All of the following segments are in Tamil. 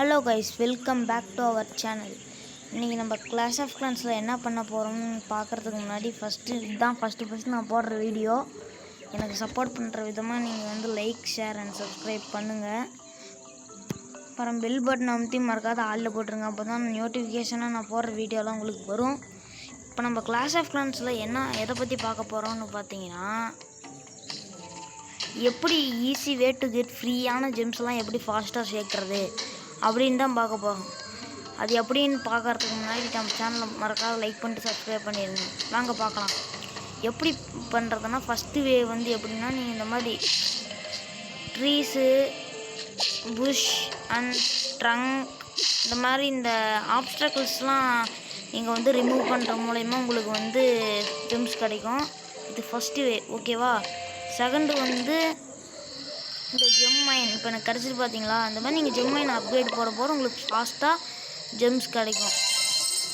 Hello guys, welcome back to our channel. இன்றைக்கி நம்ம கிளாஷ் ஆஃப் கிளான்ஸில் என்ன பண்ண போகிறோம்னு பார்க்குறதுக்கு முன்னாடி ஃபஸ்ட்டு நான் போடுற வீடியோ. எனக்கு சப்போர்ட் பண்ணுற விதமாக நீங்கள் லைக், ஷேர் அண்ட் சப்ஸ்கிரைப் பண்ணுங்கள். அப்புறம் பெல் பட்டன் அமுத்தி மறக்காத ஆளில் போட்டுருங்க. அப்போ தான் நோட்டிஃபிகேஷனாக நான் போடுற வீடியோலாம் உங்களுக்கு வரும். இப்போ நம்ம கிளாஷ் ஆஃப் கிளான்ஸில் எதை பற்றி பார்க்க போகிறோம்னு பார்த்தீங்கன்னா, எப்படி ஈஸி வே டு கெட் ஃப்ரீயான ஜெம்ஸ்லாம் எப்படி ஃபாஸ்ட்டாக சேர்க்குறது அப்படின்னு தான் பார்க்க போகிறோம். அது எப்படின்னு பார்க்குறதுக்கு முன்னாடி நம்ம சேனலை மறக்காத லைக் பண்ணிட்டு சப்ஸ்கிரைப் பண்ணிடுங்க. வாங்க பார்க்கலாம். எப்படி பண்ணுறதுன்னா, ஃபஸ்ட்டு வே எப்படின்னா, நீங்கள் இந்த மாதிரி ட்ரீஸு, புஷ் அண்ட் ட்ரங்க் இந்த மாதிரி இந்த ஆப்ஸ்டக்கிள்ஸ்லாம் நீங்கள் ரிமூவ் பண்ணுற மூலயமா உங்களுக்கு ஜெம்ஸ் கிடைக்கும். இது ஃபஸ்ட்டு வே, ஓகேவா? செகண்டு இந்த ஜெம் மைன் இப்போ எனக்கு கிடச்சிட்டு பார்த்தீங்களா, அந்த மாதிரி நீங்கள் ஜெம் மைன் அப்கிரேட் போட உங்களுக்கு ஃபாஸ்ட்டாக ஜெம்ஸ் கிடைக்கும்.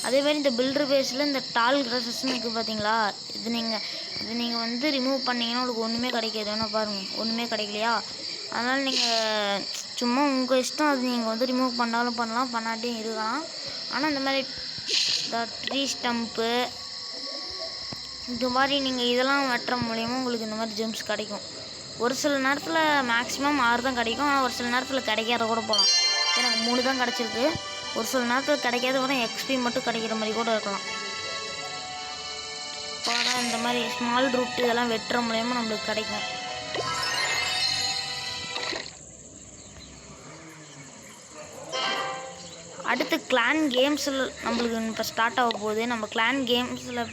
அதே மாதிரி இந்த பில்டர் பேஸில் இந்த டால் கிராஸஸ்ன்னு இருக்குது பார்த்தீங்களா, இது நீங்கள் ரிமூவ் பண்ணிங்கன்னா உங்களுக்கு ஒன்றுமே கிடைக்காது. வேணால் பாருங்கள், ஒன்றுமே கிடைக்கலையா? அதனால் நீங்கள் சும்மா உங்கள் இஷ்டம். அது நீங்கள் ரிமூவ் பண்ணாலும் பண்ணலாம், பண்ணாட்டியும் இருக்கலாம். ஆனால் இந்த மாதிரி இந்த ட்ரீ ஸ்டம்ப்பு இந்த மாதிரி நீங்கள் இதெல்லாம் வெட்டுற மூலியமாக உங்களுக்கு இந்த மாதிரி ஜெம்ஸ் கிடைக்கும். ஒரு சில நேரத்தில் மேக்ஸிமம் 6 தான் கிடைக்கும். ஆனால் ஒரு சில நேரத்தில் கிடைக்காத கூட போகலாம். எனக்கு 3 தான் கிடச்சிருக்கு. ஒரு சில நேரத்தில் கிடைக்காத கூட எக்ஸ்பி மட்டும் கிடைக்கிற மாதிரி கூட இருக்கலாம். இப்போ இந்த மாதிரி ஸ்மால் ரூட் இதெல்லாம் வெட்டுற மூலயமா நம்மளுக்கு கிடைக்கும். அடுத்து கிளான் கேம்ஸில் நம்மளுக்கு இப்போ ஸ்டார்ட் ஆக போகுது. நம்ம கிளான் கேம்ஸில்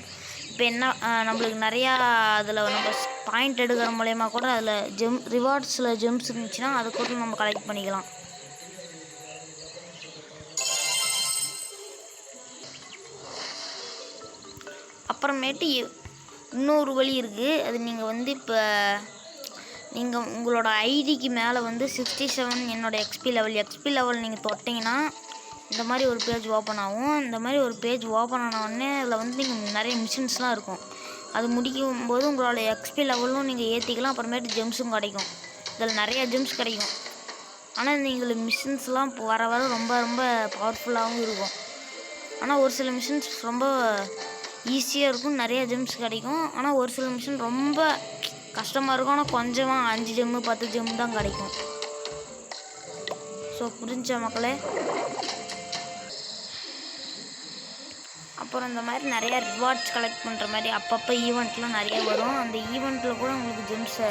இப்போ என்ன நம்மளுக்கு நிறையா அதில் நம்ம பாயிண்ட் எடுக்கிற மூலயமா கூட அதில் ரிவார்ட்ஸில் ஜெம்ஸ் இருந்துச்சுன்னா அதை கூட நம்ம கலெக்ட் பண்ணிக்கலாம். அப்புறமேட்டு இன்னொரு வழி இருக்குது. அது நீங்கள் இப்போ நீங்கள் உங்களோட ஐடிக்கு மேலே 67 என்னோடய எக்ஸ்பி லெவல் நீங்கள் தொட்டிங்கன்னா இந்த மாதிரி ஒரு பேஜ் ஓப்பன் ஆகும். இந்த மாதிரி ஒரு பேஜ் ஓப்பன் ஆனவுடனே அதில் நீங்கள் நிறைய மிஷின்ஸ்லாம் இருக்கும். அது முடிக்கும் போது உங்களோட எக்ஸ்பி லெவலும் நீங்கள் ஏற்றிக்கலாம். அப்புறமேட்டு ஜெம்ஸும் கிடைக்கும். இதில் நிறையா ஜெம்ஸ் கிடைக்கும். ஆனால் நீங்கள் மிஷின்ஸ்லாம் இப்போ வர ரொம்ப ரொம்ப பவர்ஃபுல்லாகவும் இருக்கும். ஆனால் ஒரு சில மிஷின்ஸ் ரொம்ப ஈஸியாக இருக்கும், நிறையா ஜெம்ஸ் கிடைக்கும். ஆனால் ஒரு சில மிஷின் ரொம்ப கஷ்டமாக இருக்கும். ஆனால் கொஞ்சமாக 5 ஜெம்மு 10 ஜெம்மு தான் கிடைக்கும். ஸோ புரிஞ்ச மக்களே. அப்புறம் இந்த மாதிரி நிறையா ரிவார்ட்ஸ் கலெக்ட் பண்ணுற மாதிரி அப்பப்போ ஈவெண்ட்லாம் நிறைய வரும். அந்த ஈவெண்ட்டில் கூட உங்களுக்கு ஜெம்ஸை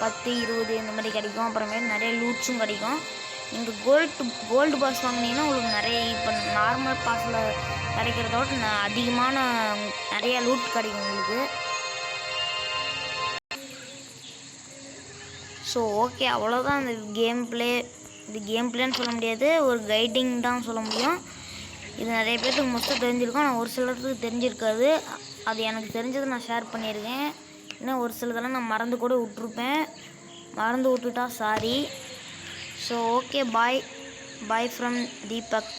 10 20 இந்த மாதிரி கிடைக்கும். அப்புறமேட்டு நிறைய லூட்ஸும் கிடைக்கும். நீங்கள் கோல்டு பாஸ் வாங்கினீங்கன்னா உங்களுக்கு நிறைய இப்போ நார்மல் பாஸில் கிடைக்கிறதோட அதிகமான நிறையா லூட் கிடைக்கும் உங்களுக்கு. ஸோ ஓகே, அவ்வளோதான் இந்த கேம் பிளேன்னு சொல்ல முடியாது, ஒரு கைடிங் தான் சொல்ல முடியும். இது நிறைய பேருக்கு மோஸ்ட்டாக தெரிஞ்சிருக்கும். ஆனால் ஒரு சிலருக்கு தெரிஞ்சிருக்காது. அது எனக்கு தெரிஞ்சதை நான் ஷேர் பண்ணியிருக்கேன். இன்னும் ஒரு சிலதெல்லாம் நான் மறந்து கூட விட்டுருப்பேன். மறந்து விட்டுட்டா sorry. So okay, bye from Deepak.